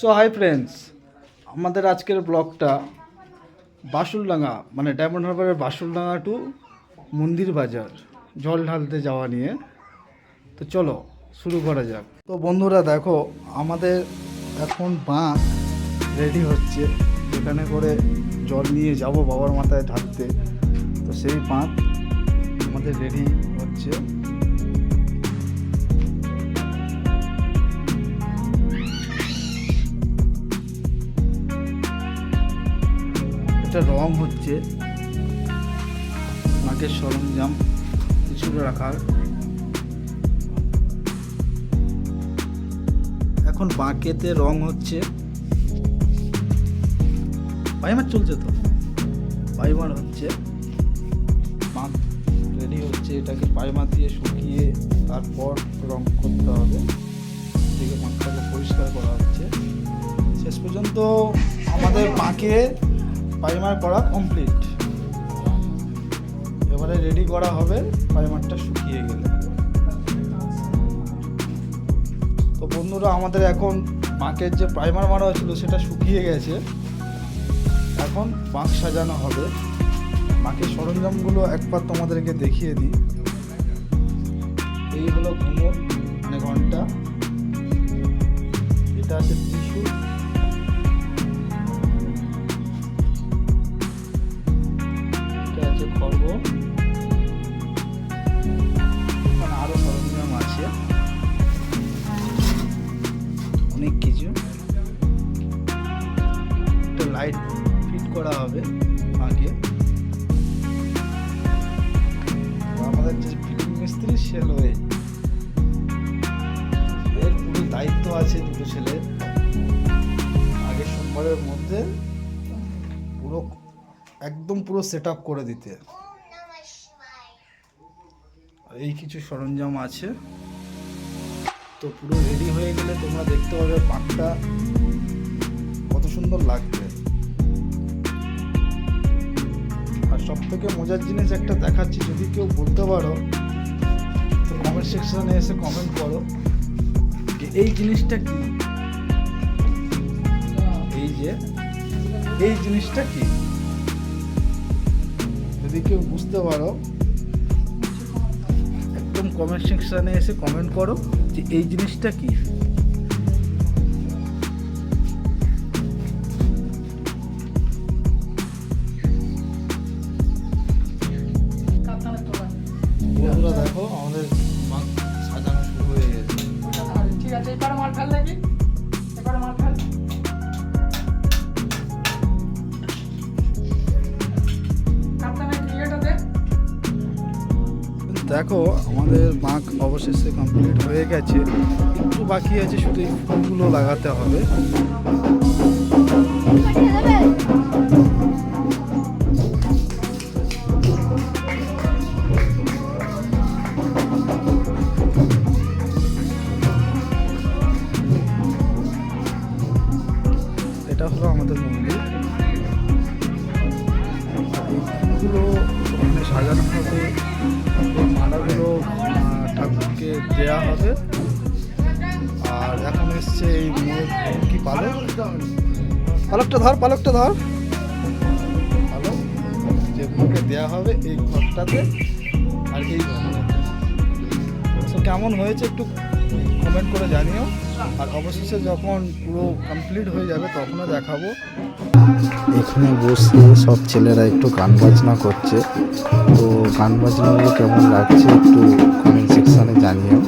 So hi friends, আমাদের আজকের ব্লগটা বাসুলডাঙ্গা মানে ডায়মন্ড হারবারের বাসুলডাঙ্গা টু মন্দির বাজার জল ঢালতে যাওয়া নিয়ে। তো চলো শুরু করা যাক। তো বন্ধুরা দেখো, আমাদের এখন বাঁক রেডি হচ্ছে, যেখানে করে জল নিয়ে যাব বাবার মাথায় ঢালতে। তো সেই বাঁক আমাদের রেডি হচ্ছে। এটা রং হচ্ছে, মাটির সরঞ্জাম কিছু রাখার। এখন বাঁকেতে রং হচ্ছে, পাইমার চলছে, তো পাইমার হচ্ছে, বাঁক রেডি হচ্ছে। এটাকে পাইমার দিয়ে শুকিয়ে তারপর রং করতে হবে। এদিকে বাঁকটাকে পরিষ্কার করা হচ্ছে। শেষ পর্যন্ত আমাদের বাঁকে পাইমার করা কমপ্লিট। এবারে রেডি করা হবে পাইমারটা শুকিয়ে গেলে। তো বন্ধুরা, আমাদের এখন বাঁকের যে প্রাইমার মারা হয়েছিল সেটা শুকিয়ে গেছে। এখন বাঁক সাজানো হবে। বাঁকের সরঞ্জামগুলো একবার তোমাদেরকে দেখিয়ে দিই। এই হলো ঘুমর মানে ঘন্টা, এটা আছে ত্রিশূল, খড়গ, আরো সরঞ্জাম আছে অনেক কিছু। একটা লাইট ফিট করা হবে আগে। আমাদের যে ফিল্ম মিস্ত্রি সেলোয়ে, এর পুরো দায়িত্ব আছে দুটো ছেলের। আগে সোমবারের মধ্যে পুরো সেট আপ করে দিতে। এই কিছু সরঞ্জাম আছে। তো পুরো রেডি হয়ে গেলে তোমরা দেখতে পাবে বাঁকটা কত সুন্দর লাগবে। আর সব থেকে মজার জিনিস একটা দেখাচ্ছি, যদি কেউ বলতে পারো তো কমেন্ট সেকশনে এসে কমেন্ট করো যে এই জিনিসটা কি, এই জিনিসটা কি। যদি কেউ বুঝতে পারো একদম কমেন্ট সেকশনে এসে কমেন্ট করো যে এই জিনিসটা কি। বন্ধুরা দেখো, আমাদের বাঁক সাজানো শুরু হয়ে গেছে। ঠিক আছে, এবারে মাল ফেল নাকি, এবারে মাল ফেল। দেখো, আমাদের বাঁক অবশেষে কমপ্লিট হয়ে গেছে। একটু বাকি আছে, শুধু এই ফুলগুলো লাগাতে হবে। এটা হলো আমাদের মন্দির। এই ফুলগুলো ওখানে সাজানো হবে, মালাগুলো ঠাকুরকে দেওয়া হবে। আর এখন এসছে এই কি পালকটা ধর, পালক যেগুলোকে দেওয়া হবে এই ঘরটাতে আর এই ঘরটাতে। তো কেমন হয়েছে একটু কমেন্ট করে জানিও। আর অবশেষে যখন পুরো কমপ্লিট হয়ে যাবে তখনও দেখাবো। এখানে বসে সব ছেলেরা একটু গান বাজনা করছে। তো গান বাজনাগুলো কেমন লাগছে একটু কমেন্ট সেকশনে জানিও।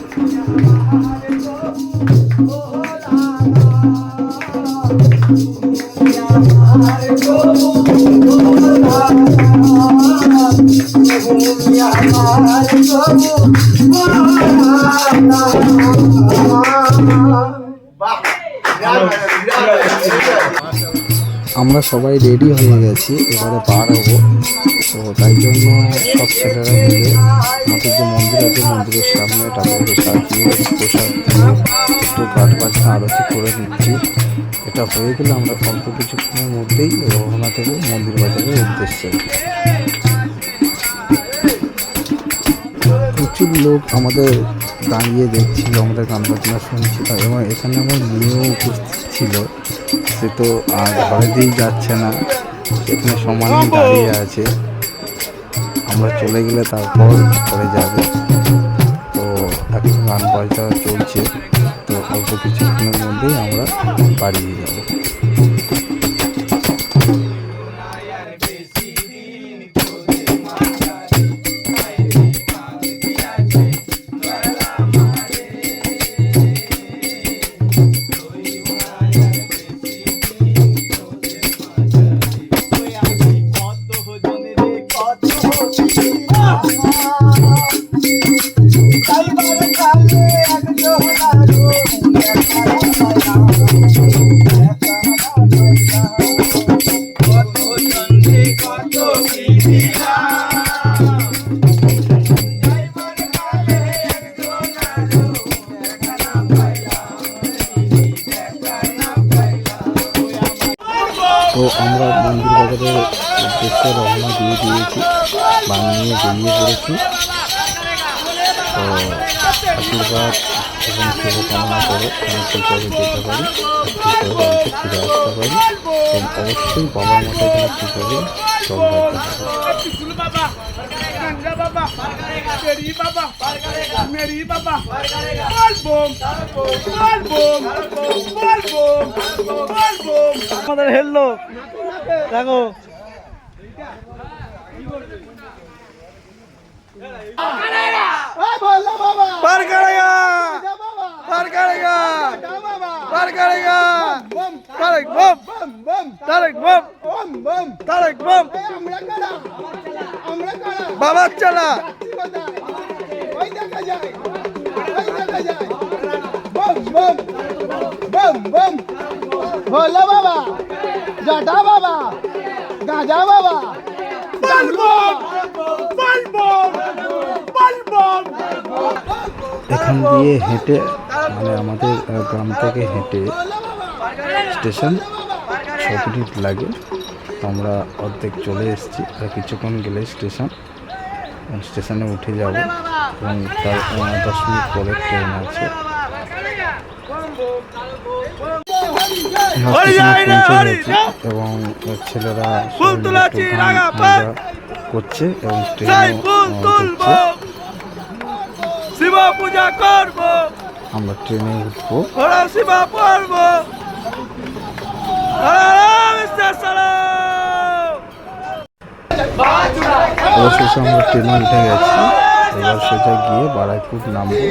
আমরা সবাই রেডি হয়ে গেছি, এবারে বার হবো। তো তাই জন্য সব ছেলেরা মিলে আমাদের যে মন্দির আছে মন্দিরের সামনে ঠাকুরকে সাজিয়ে প্রসাদ দিয়ে একটু গান বাজনা আরতি করে নিচ্ছি। এটা হয়ে গেলে আমরা অল্প কিছুক্ষণের মধ্যেই রওনা দেবো মন্দির বাজারের উদ্দেশ্যে। প্রচুর লোক আমাদের দাঁড়িয়ে দেখছিল, আমাদের গান বাজনা শুনছিল এবং এখানে আমার মেয়েও উপস্থিত ছিল সে তো আর ঘরে দিয়েই যাচ্ছে না, সেখানে সমানে দাঁড়িয়ে আছে। আমরা চলে গেলে তারপর ঘরে যাবে। তো এখন গান বাজনা চলছে, তো অল্প কিছুক্ষণের মধ্যেই আমরা বাড়িয়ে যাব। তো আমরা মন্দির বাজারের উদ্দেশ্যে রওনা দিয়ে দিয়েছি, বান নিয়ে বেরিয়ে পড়েছি। তো আশীর্বাদ এবং শুভকামনা করে আমি ঠিকভাবে যেতে পারি, ঠিকভাবে বাড়িতে ফিরে আসতে পারি এবং অবশ্যই বাবার মাথায় যেন ঠিকভাবে জল রাখতে আমাদের হেললো দেখো पार करेगा पार करेगा पार करेगा तारक बम तारक बम तारक बम बाबा चला भोला बाबा जटा बाबा गाजा बाबा এখান দিয়ে হেঁটে মানে আমাদের গ্রাম থেকে হেঁটে স্টেশন 6 মিনিট লাগে। আমরা অর্ধেক চলে এসেছি, আর কিছুক্ষণ গেলে স্টেশনে উঠে যাব এবং তার 10 মিনিট পরে ট্রেন আছে। এবং ছেলেরা করছে এবং ট্রেন করছে। শিবা পূজা করব, আমরা ট্রেনে উঠবো। শিবা পড়ব। অবশেষে আমরা ট্রেনে উঠে গেছি। এবার সোজা গিয়ে বারাইপুর নামবো।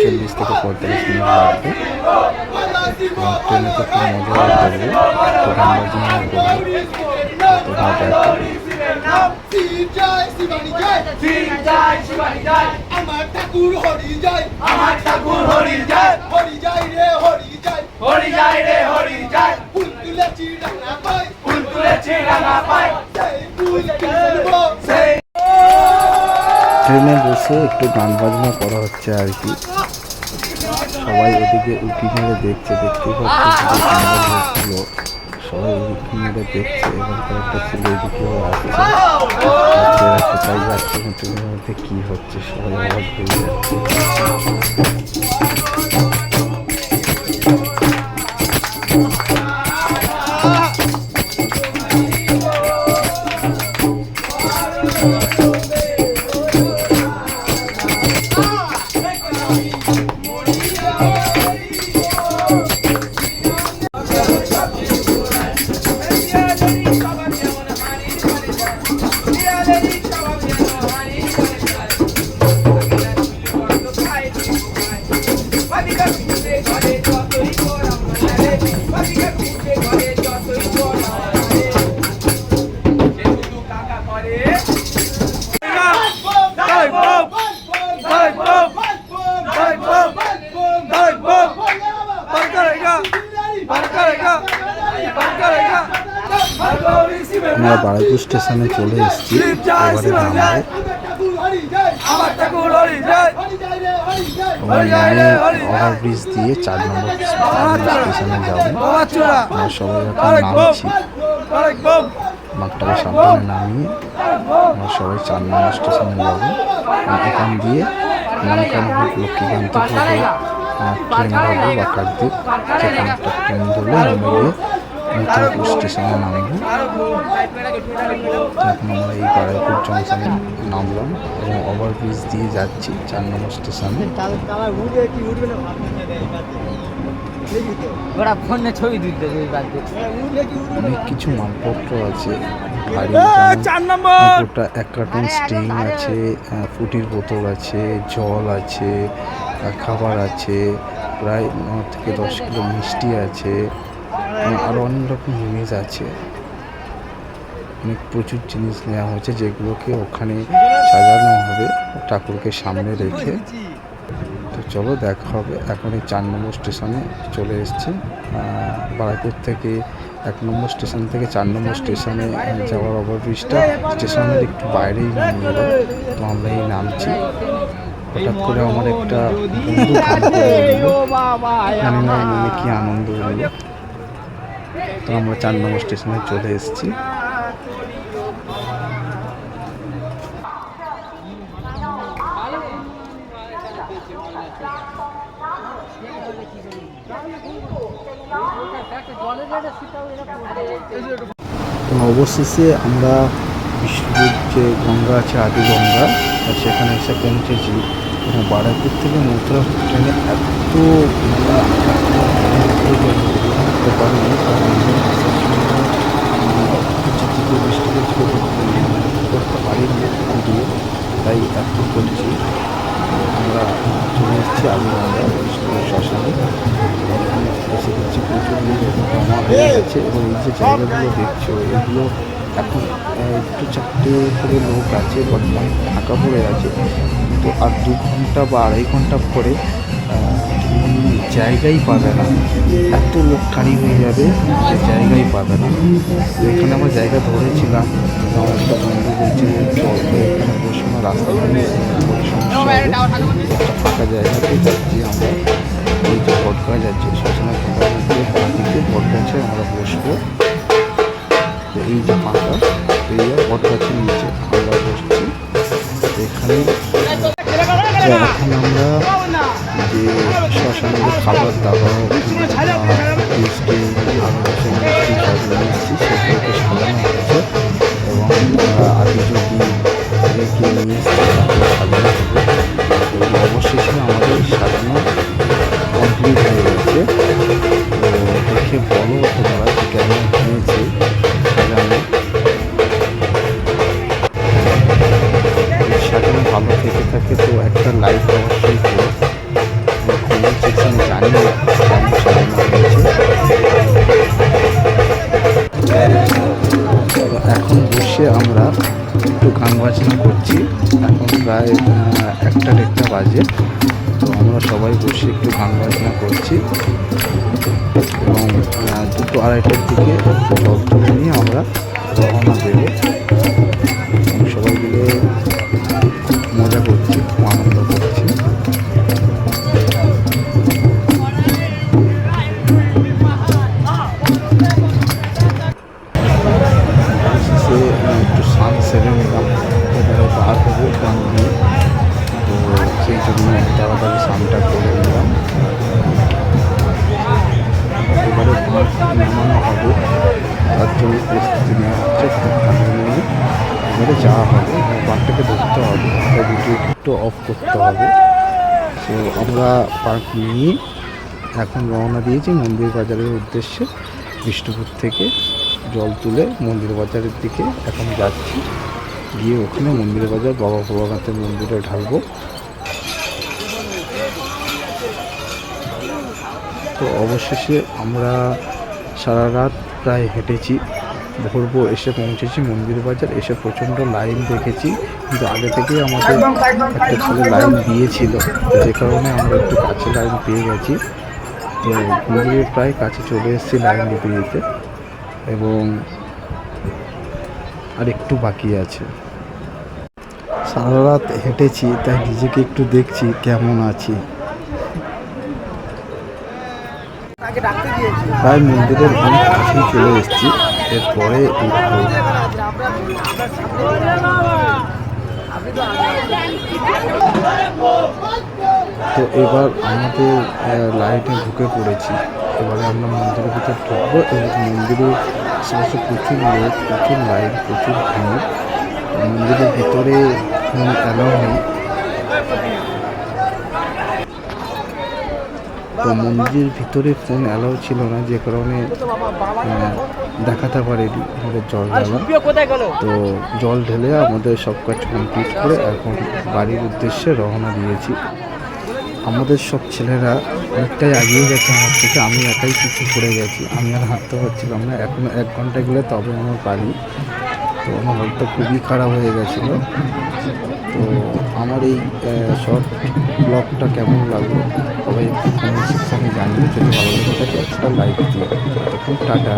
40 থেকে 45 মিনিট লাগবে। ট্রেনে তো খুব মজা করবে, তো গান বাজনা করবে। আমার ঠাকুর হরি যায়, আমার ঠাকুর হরি যায়, হরি যায় রে হরি যায়, হরি যায় রে হরি যায়। ফুল তুলেছি রাঙা পাই, ফুল তুলেছি রাঙা পাই, সেই ফুল কিনবো সেই। ট্রেনে বসে একটু গান বাজনা করা হচ্ছে আর কি। সবাই ওদিকে উঁকি মেরে দেখছে, দেখতেই পাচ্ছিল সবাই উঁকি মেরে দেখছে এবং কয়েকটা ছিল এদিকেও আসছে। কোথায় যাচ্ছে ট্রেনের মধ্যে কী হচ্ছে সবাই অবাক হয়ে যাচ্ছে। আমরা বারাইপুর স্টেশনে চলে এসেছি, এবারে নামবো ওভারব্রিজ দিয়ে 4 নম্বর স্টেশনে যাবো। আমরা সবাই এখন নামছি, মাঠটাকে সাবধানে নামিয়ে আমরা সবাই 4 নম্বর স্টেশনে যাবো। এখান দিয়ে নামকানপুর লক্ষ্মীকান্তপুর ট্রেন ধরবো বা কাকদ্বীপ। সেখানটা ট্রেন ধরলে আমরা গিয়ে মথুরাপুর স্টেশনে নামবো। এখন আমরা এই বারাইপুর জংশনে নামলাম এবং ওভারব্রিজ দিয়ে যাচ্ছি 4 নম্বর স্টেশনে। অনেক কিছু মালপত্র আছে, গাড়ি ওটা 1 কার্টন স্টিং আছে, ফুটির বোতল আছে, জল আছে, খাবার আছে, প্রায় 9 থেকে 10 কিলো মিষ্টি আছে, আরও অনেক রকম জিনিস আছে। অনেক প্রচুর জিনিস নেওয়া হয়েছে যেগুলোকে ওখানে সাজানো হবে ঠাকুরকে সামনে রেখে। তো চলো দেখা হবে। এখন এই 4 নম্বর স্টেশনে চলে এসছে। বারাইপুর থেকে 1 নম্বর স্টেশন থেকে 4 নম্বর স্টেশনে যাওয়ার ওভারব্রিজটা স্টেশনের একটু বাইরেই নামিয়ে দেয়। তো আমরা এই নামছি। হঠাৎ করে আমার একটা বন্ধু গান করে দিল, জানি না মনে কি আনন্দ হলো। তো আমরা 4 নম্বর স্টেশনে চলে এসেছি। তো অবশেষে আমরা বিষ্ণুপুর যে গঙ্গা আছে আদি গঙ্গা সেখানে এসে পৌঁছেছি। এবং বারাইপুর থেকে মথুরাপুর ট্রেনে এত বৃষ্টিতে করতে পারি ভিডিও, তাই এত করছি। আমরা চলে এসেছি আদি গঙ্গা বিষ্ণুপুর শ্মশানে। এখানে এসে দেখছি প্রচুর লোক জমা হয়ে গেছে এবং এই যে জায়গাগুলো দেখছো এগুলো এখন একটু চারটে করে লোক আছে, বর্তমানে ফাঁকা পড়ে আছে। তো আর 2 ঘন্টা বা 2.5 ঘন্টা পরে জায়গাই পাবে না, এত লোক খালি হয়ে যাবে যে জায়গাই পাবে না। তো এখানে আমরা জায়গা ধরেছিলাম, আমার একটা বন্ধু বলছে চল এখানে বসে না, রাস্তাঘাটে ফাঁকা জায়গাতে যাচ্ছি আমরা। এই যে বটগাছ আছে শ্মশানের দিকে বটগাছে আমরা বসবো। এই যে ফাঁকা এই বটগাছের নিচে আমরা বসছি। এখানে এখন আমরা যে শ্মশানের খাবার দাবার মিষ্টি সেগুলোকে সাজানো হচ্ছে এবং আদিযোগী নিয়ে সাজানো হবে। এবং অবশেষে আমাদের সাজানো কমপ্লিট হয়ে গেছে। তো দেখে বলো তোমরা যে কেমন হয়েছে সাজানো। সাজানো ভালো থেকে থাকে তো একটা লাইক অবশ্যই করো, কমেন্ট সেকশনে জানিয়ে কেমন সাজানো হয়েছে। তো এখন বসে আমরা একটু গান বাজনা করছি। এখন প্রায় 1টা বাজে। তো আমরা সবাই বসে একটু গান বাজনা করছি এবং 2টো 2:30টার দিকে জল তুলে নিয়ে আমরা রওনা দেবো। সবাই মিলে মজা করছি, আনন্দ করছি। সে একটু স্নান সেরে নিলাম, এবারে বার হবো গান দিয়ে। তো সেই জন্য তাড়াতাড়ি স্নানটা করে নিলাম। এবারে বাঁধ নামানো হবে, তার জন্য প্রস্তুতি নেওয়া হচ্ছে। এবারে যাওয়া হবে, বাঁধটাকে ধরতে হবে, ভিডিও একটু অফ করতে হবে। তো আমরা পার্ক নিয়ে এখন রওনা দিয়েছি মন্দির বাজারের উদ্দেশ্যে। বিষ্ণুপুর থেকে জল তুলে মন্দির বাজারের দিকে এখন যাচ্ছি, গিয়ে ওখানে মন্দির বাজার বাবা ভোলানাথের মন্দিরে ঢালবো। তো অবশেষে আমরা সারা রাত প্রায় হেঁটেছি, ভোরবো এসে পৌঁছেছি মন্দির বাজার। এসে প্রচণ্ড লাইন দেখেছি, কিন্তু আগে থেকেই আমাদের একটা ছেলে লাইন দিয়েছিল, যে কারণে আমরা একটু কাছে লাইন পেয়ে গেছি। তো মন্দিরের প্রায় কাছে চলে এসেছি লাইন দিতে দিতে, এবং আর একটু বাকি আছে। সারা রাত হেঁটেছি, তাই নিজেকে একটু দেখছি কেমন আছি। প্রায় মন্দিরের অনেক কাছেই চলে এসেছি। এরপরে তো এবার আমাদের লাইনে ঢুকে পড়েছি। এবারে আমরা মন্দিরের ভিতরে ঢুকবো এবং মন্দিরে আশেপাশে প্রচুর লোক, প্রচুর লাইন, প্রচুর ভিড়। মন্দিরের ভিতরে ফোন অ্যালাউ নেই। তো মন্দিরের ভিতরে ফোন অ্যালাউ ছিল না, যে কারণে দেখাতে পারেনি আমাদের জল ঢালা। তো জল ঢেলে আমাদের সব কাজ কমপ্লিট করে এখন বাড়ির উদ্দেশ্যে রওনা দিয়েছি। আমাদের সব ছেলেরা অনেকটাই এগিয়ে গেছে আমার থেকে, আমি একাই কিছু করে গেছি, আমি আর হাঁটতে পারছিলাম না। এখনও 1 ঘন্টা গেলে তবে আমার বাড়ি। তো আমার হাতটা খুবই খারাপ হয়ে গেছিলো। তো আমার এই শর্ট ব্লগটা কেমন লাগলো সবাই একটু কমেন্ট সেকশানে জানিয়ে, যদি ভালো লেগে থাকে একটা লাইক দিও। তখন টাটা।